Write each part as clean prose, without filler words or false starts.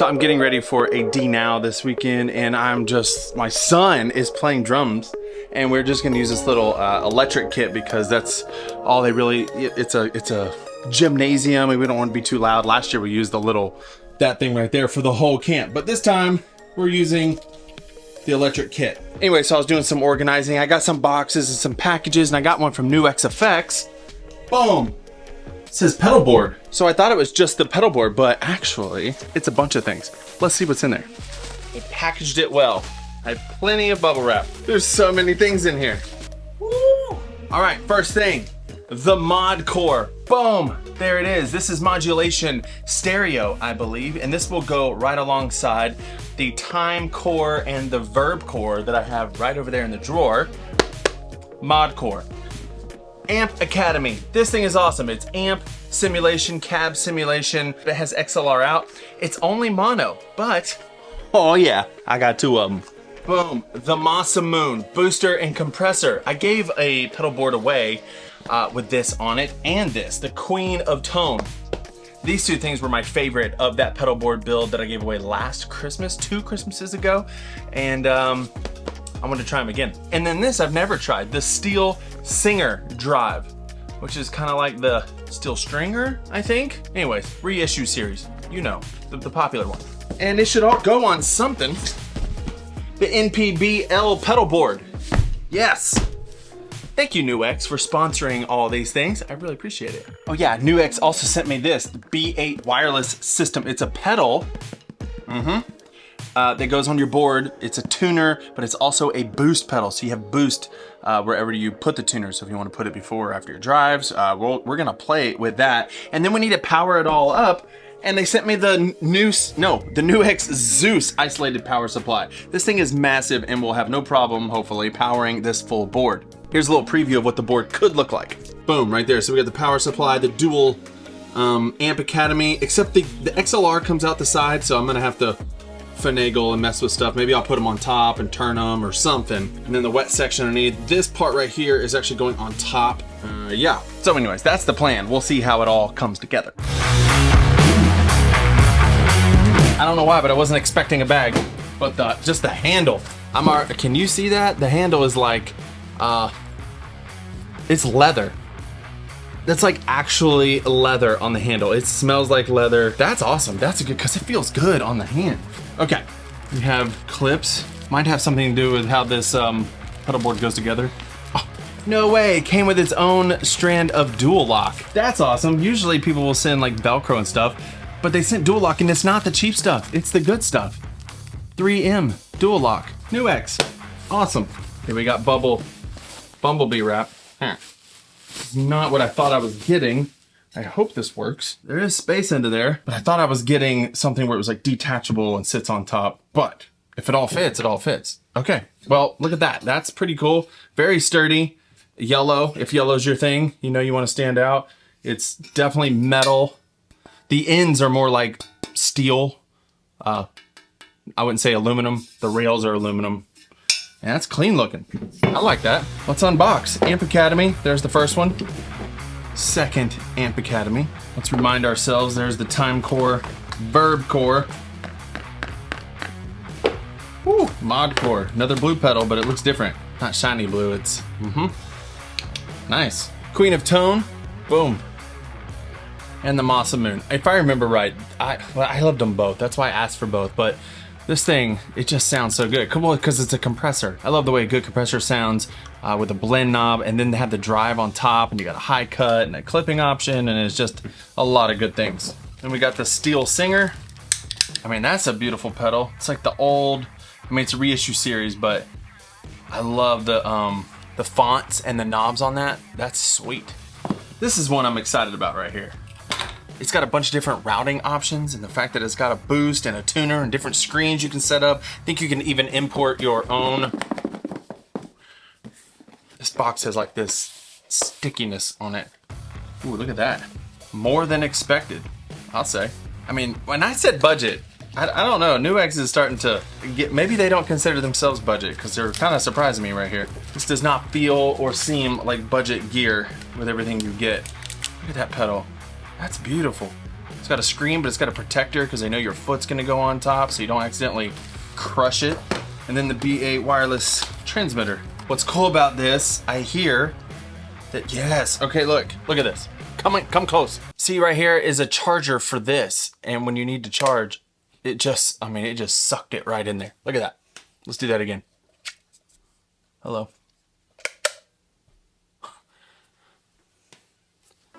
So I'm getting ready for a D now this weekend, and my son is playing drums, and we're just gonna use this little electric kit because that's all they really, it's a gymnasium and we don't want to be too loud. Last year we used that thing right there for the whole camp, but this time we're using the electric kit. Anyway, so I was doing some organizing. I got some boxes and some packages, and I got one from NuX Effects. Boom! It says Pedalboard. So I thought it was just the pedalboard, but actually it's a bunch of things. Let's see what's in there. They packaged it well. I have plenty of bubble wrap. There's so many things in here. Woo! All right, first thing, the mod core. Boom, there it is. This is modulation stereo, I believe, and this will go right alongside the time core and the verb core that I have right over there in the drawer. Mod core. Amp Academy. This thing is awesome. It's amp simulation, cab simulation. It has XLR out. It's only mono, but oh yeah, I got two of them. Boom, the Masa Moon booster and compressor. I gave a pedal board away with this on it and this, the Queen of Tone. These two things were my favorite of that pedal board build that I gave away last Christmas, 2 Christmases ago, and I want to try them again. And then this I've never tried, the Steel Singer Drive, which is kind of like the Steel Stringer, I think. Anyways, reissue series, you know, the popular one. And it should all go on something. The NPBL pedal board. Yes. Thank you, NuX, for sponsoring all these things. I really appreciate it. Oh yeah, NuX also sent me this, the B8 wireless system. It's a pedal. That goes on your board. It's a tuner, but it's also a boost pedal. So you have boost wherever you put the tuner. So if you want to put it before or after your drives, we're gonna play with that. And then we need to power it all up. And they sent me the NuX Zeus isolated power supply. This thing is massive and will have no problem, hopefully, powering this full board. Here's a little preview of what the board could look like. Boom, right there. So we got the power supply, the dual Amp Academy, except the XLR comes out the side, so I'm gonna have to finagle and mess with stuff. Maybe I'll put them on top and turn them or something. And then the wet section underneath. This part right here is actually going on top. Yeah. So anyways, that's the plan. We'll see how it all comes together. I don't know why, but I wasn't expecting a bag. But just the handle. Can you see that? The handle is like, it's leather. That's like actually leather on the handle. It smells like leather. That's awesome. That's good, because it feels good on the hand. Okay, we have clips. Might have something to do with how this pedal board goes together. Oh, no way, it came with its own strand of dual lock. That's awesome. Usually people will send like Velcro and stuff, but they sent dual lock, and it's not the cheap stuff. It's the good stuff. 3M dual lock, NuX, awesome. Here we got bumblebee wrap. It's not what I thought I was getting. I hope this works. There is space into there, but I thought I was getting something where it was like detachable and sits on top. But if it all fits, it all fits. Okay, well, look at that. That's pretty cool. Very sturdy. Yellow, if yellow's your thing, you know you want to stand out. It's definitely metal. The ends are more like steel. I wouldn't say aluminum. The rails are aluminum. And that's clean looking. I like that. Let's unbox. Amp Academy, there's the first one. Second Amp Academy. Let's remind ourselves, there's the time core, verb core. Woo, mod core, another blue pedal, but it looks different. Not shiny blue, it's, nice. Queen of Tone, boom. And the Masa Moon. If I remember right, I loved them both. That's why I asked for both, but this thing, it just sounds so good. Cool, because it's a compressor. I love the way a good compressor sounds with a blend knob, and then they have the drive on top, and you got a high cut and a clipping option, and it's just a lot of good things. Then we got the Steel Singer. I mean, that's a beautiful pedal. It's like the old, I mean, it's a reissue series, but I love the fonts and the knobs on that. That's sweet. This is one I'm excited about right here. It's got a bunch of different routing options, and the fact that it's got a boost and a tuner and different screens you can set up. I think you can even import your own. This box has like this stickiness on it. Ooh, look at that. More than expected, I'll say. I mean, when I said budget, I don't know, NuX is starting to get, maybe they don't consider themselves budget, because they're kind of surprising me right here. This does not feel or seem like budget gear with everything you get. Look at that pedal. That's beautiful. It's got a screen, but it's got a protector because I know your foot's gonna go on top so you don't accidentally crush it. And then the B8 wireless transmitter. What's cool about this, I hear that, yes, okay, look at this. Come close. See, right here is a charger for this. And when you need to charge, it just sucked it right in there. Look at that. Let's do that again. Hello.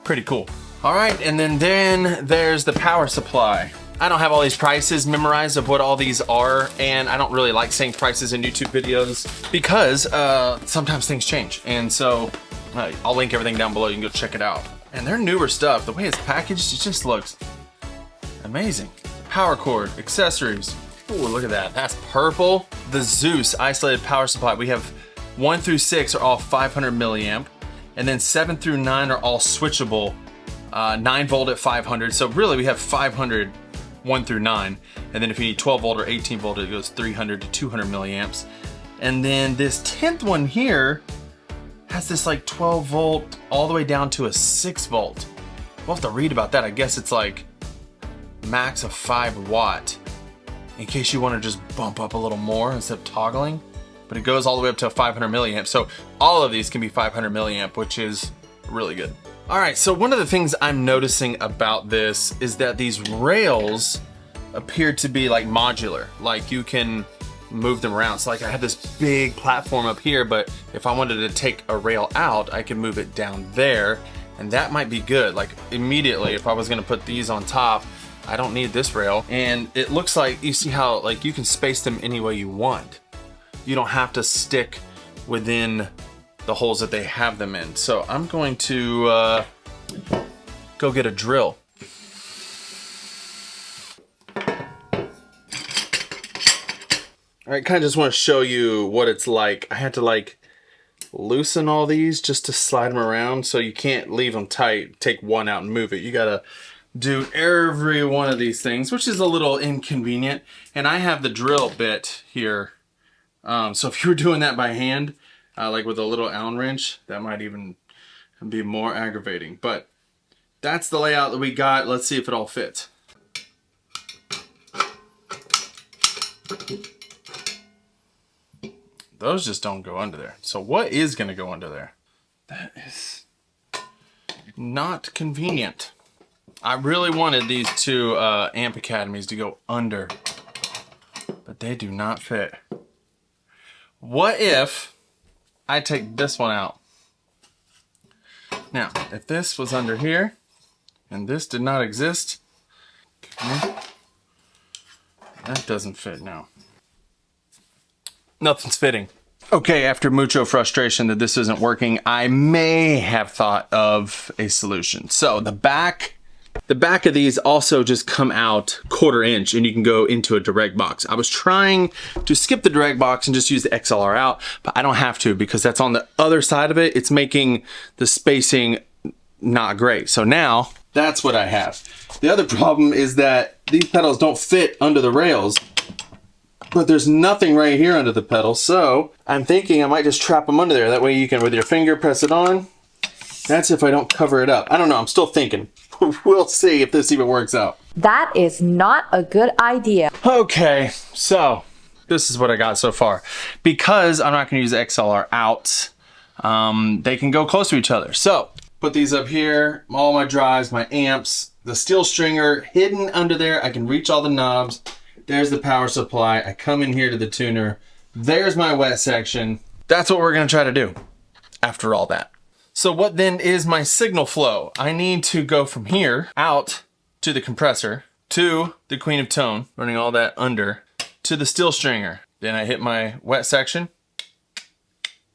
Pretty cool. All right, and then there's the power supply. I don't have all these prices memorized of what all these are, and I don't really like saying prices in YouTube videos because sometimes things change. And so I'll link everything down below. You can go check it out. And they're newer stuff. The way it's packaged, it just looks amazing. Power cord, accessories. Ooh, look at that. That's purple. The Zeus isolated power supply. We have 1 through 6 are all 500 milliamp, and then 7 through 9 are all switchable. 9 volt at 500. So really, we have 500. 1 through 9, and then if you need 12 volt or 18 volt, it goes 300 to 200 milliamps. And then this 10th one here has this like 12 volt all the way down to a 6 volt. We'll have to read about that. I guess it's like max of 5 watt in case you want to just bump up a little more instead of toggling, but it goes all the way up to 500 milliamp. So all of these can be 500 milliamp, which is really good. All right, so one of the things I'm noticing about this is that these rails appear to be like modular, like you can move them around. So like I have this big platform up here, but if I wanted to take a rail out, I can move it down there, and that might be good. Like immediately, if I was gonna put these on top, I don't need this rail. And it looks like, you see how like you can space them any way you want. You don't have to stick within the holes that they have them in. So I'm going to go get a drill. All right, kind of just want to show you what it's like. I had to like loosen all these just to slide them around, so you can't leave them tight, take one out and move it. You gotta do every one of these things, which is a little inconvenient. And I have the drill bit here. So if you were doing that by hand, like with a little Allen wrench, that might even be more aggravating. But that's the layout that we got. Let's see if it all fits. Those just don't go under there. So what is gonna go under there? That is not convenient. I really wanted these two amp academies to go under, but they do not fit. What if I take this one out? Now, if this was under here and this did not exist, okay, that doesn't fit now. Nothing's fitting. Okay, after mucho frustration that this isn't working, I may have thought of a solution. So the back of these also just come out 1/4 inch, and you can go into a direct box. I was trying to skip the direct box and just use the XLR out, but I don't have to because that's on the other side of it. It's making the spacing not great. So now that's what I have. The other problem is that these pedals don't fit under the rails, but there's nothing right here under the pedal. So I'm thinking I might just trap them under there. That way you can, with your finger, press it on. That's if I don't cover it up. I don't know, I'm still thinking. We'll see if this even works out. That is not a good idea. Okay, so this is what I got so far. Because I'm not gonna use the XLR out, they can go close to each other. So put these up here, all my drives, my amps, the steel stringer hidden under there. I can reach all the knobs. There's the power supply. I come in here to the tuner. There's my wet section. That's what we're gonna try to do after all that. So what then is my signal flow? I need to go from here out to the compressor, to the Queen of Tone, running all that under, to the steel stringer. Then I hit my wet section,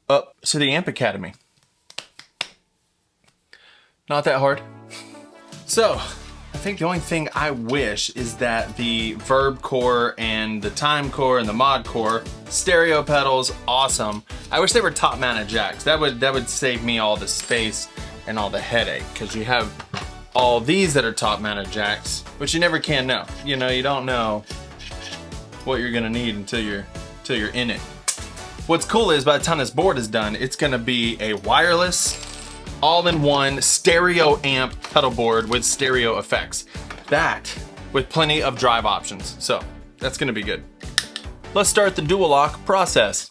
up to the Amp Academy. Not that hard. So, I think the only thing I wish is that the Verb core and the Time core and the Mod core, stereo pedals, awesome. I wish they were top mounted jacks. That would save me all the space and all the headache, because you have all these that are top mounted jacks, which you never can know. You know, you don't know what you're gonna need until you're in it. What's cool is by the time this board is done, it's gonna be a wireless, all-in-one stereo amp pedal board with stereo effects. that with plenty of drive options. So that's gonna be good. Let's start the dual lock process.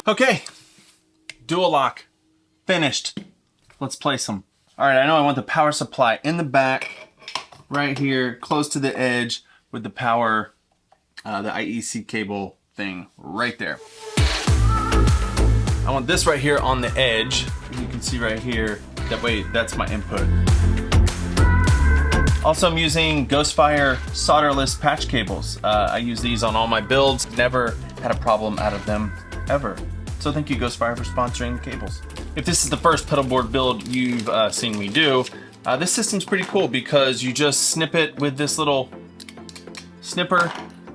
Okay, dual lock, finished. Let's place them. All right, I know I want the power supply in the back, right here, close to the edge with the power, the IEC cable thing right there. I want this right here on the edge. You can see right here, that way that's my input. Also, I'm using Ghostfire solderless patch cables. I use these on all my builds. Never had a problem out of them, ever. So thank you, Ghostfire, for sponsoring the cables. If this is the first pedalboard build you've seen me do, this system's pretty cool because you just snip it with this little snipper.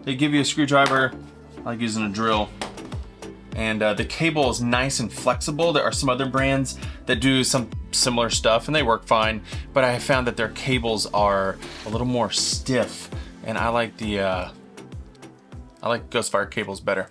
They give you a screwdriver. I like using a drill. And the cable is nice and flexible. There are some other brands that do some similar stuff and they work fine, but I have found that their cables are a little more stiff, and I like the I like Ghostfire cables better.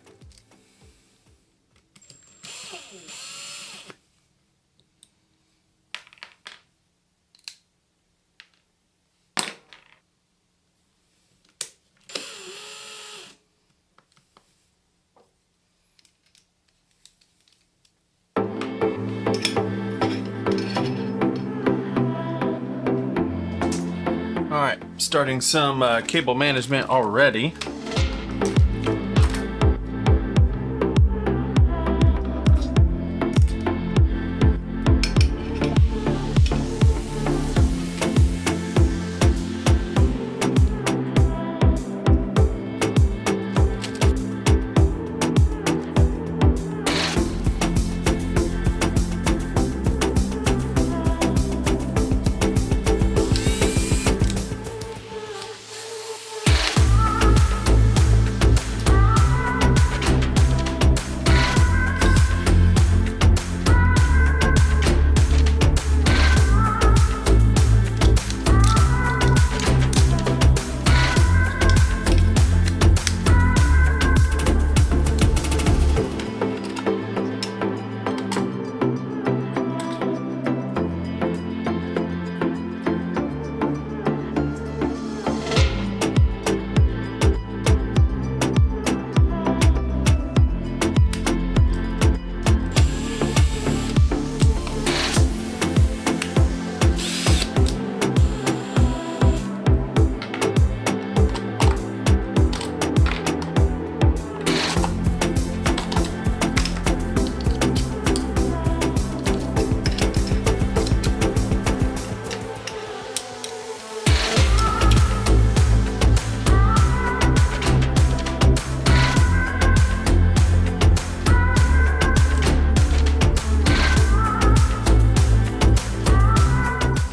All right, starting some cable management already.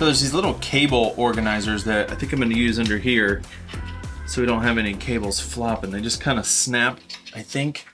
So there's these little cable organizers that I think I'm going to use under here so we don't have any cables flopping. They just kind of snap, I think.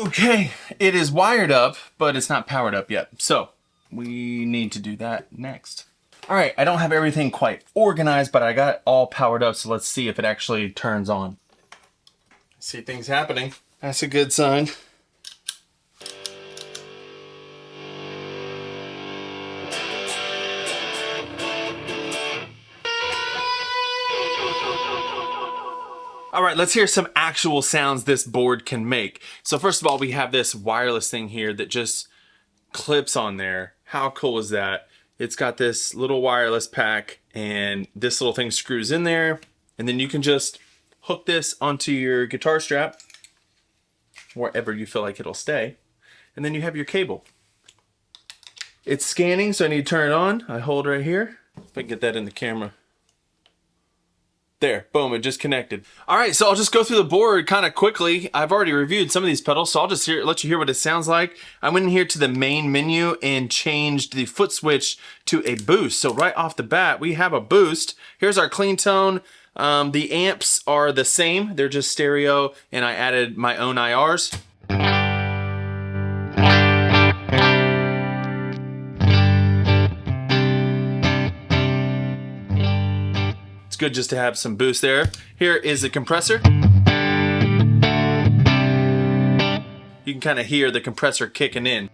Okay, it is wired up, but it's not powered up yet. So we need to do that next. All right, I don't have everything quite organized, but I got it all powered up. So let's see if it actually turns on. See things happening. That's a good sign. All right, let's hear some actual sounds this board can make. So first of all, we have this wireless thing here that just clips on there. How cool is that? It's got this little wireless pack and this little thing screws in there And then you can just hook this onto your guitar strap, wherever you feel like it'll stay. And then you have your cable. It's scanning, so I need to turn it on. I hold right here. If I can get that in the camera. There, boom, it just connected. All right, so I'll just go through the board kind of quickly. I've already reviewed some of these pedals, so I'll just let you hear what it sounds like. I went in here to the main menu and changed the foot switch to a boost. So right off the bat, we have a boost. Here's our clean tone. The amps are the same. They're just stereo, and I added my own IRs. Good just to have some boost there. Here is the compressor. You can kind of hear the compressor kicking in.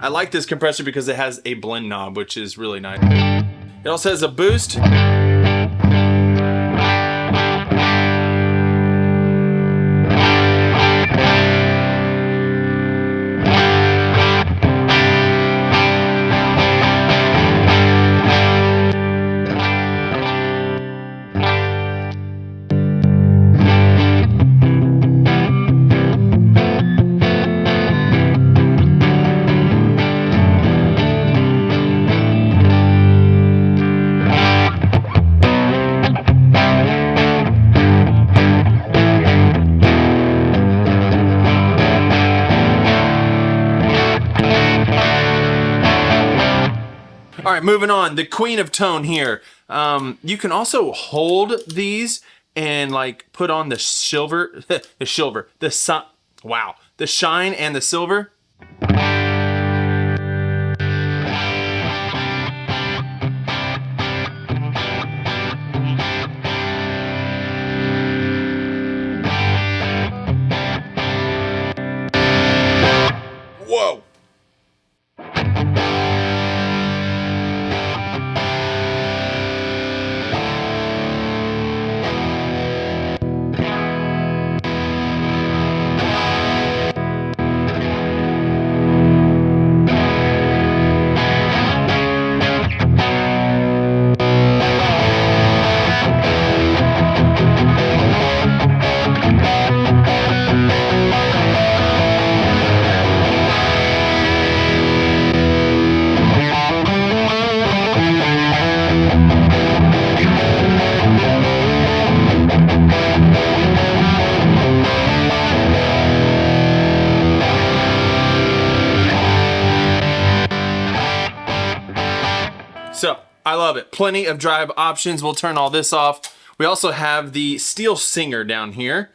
I like this compressor because it has a blend knob, which is really nice. It also has a boost. All right, moving on. The queen of tone here. You can also hold these and like put on the silver, the shine and the silver. Whoa. So, I love it. Plenty of drive options. We'll turn all this off. We also have the steel singer down here.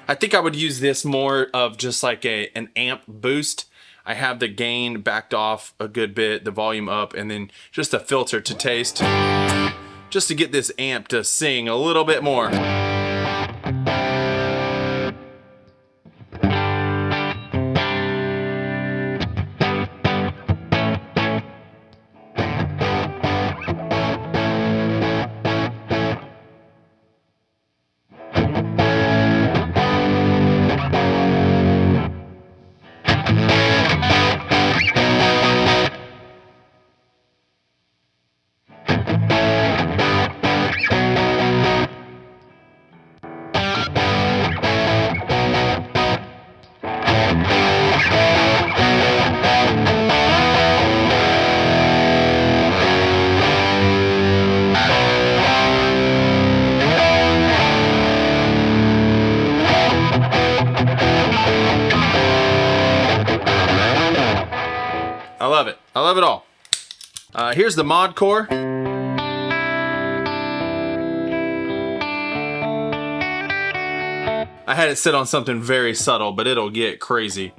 I think I would use this more of just like an amp boost. I have the gain backed off a good bit, the volume up, and then just a filter to taste, just to get this amp to sing a little bit more. I love it. I love it all. Here's the mod core. I had it sit on something very subtle, but it'll get crazy.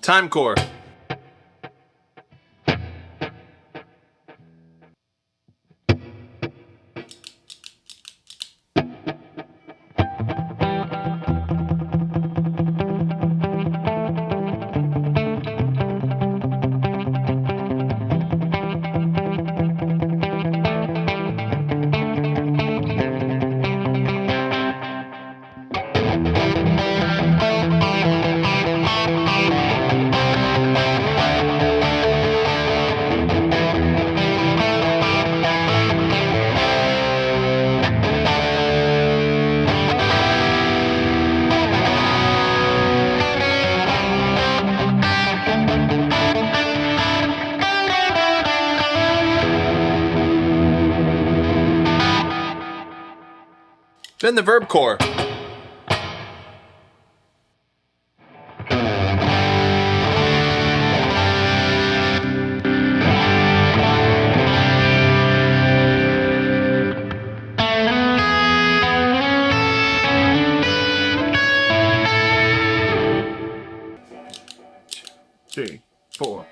Time core. Then the verb core. Three, four.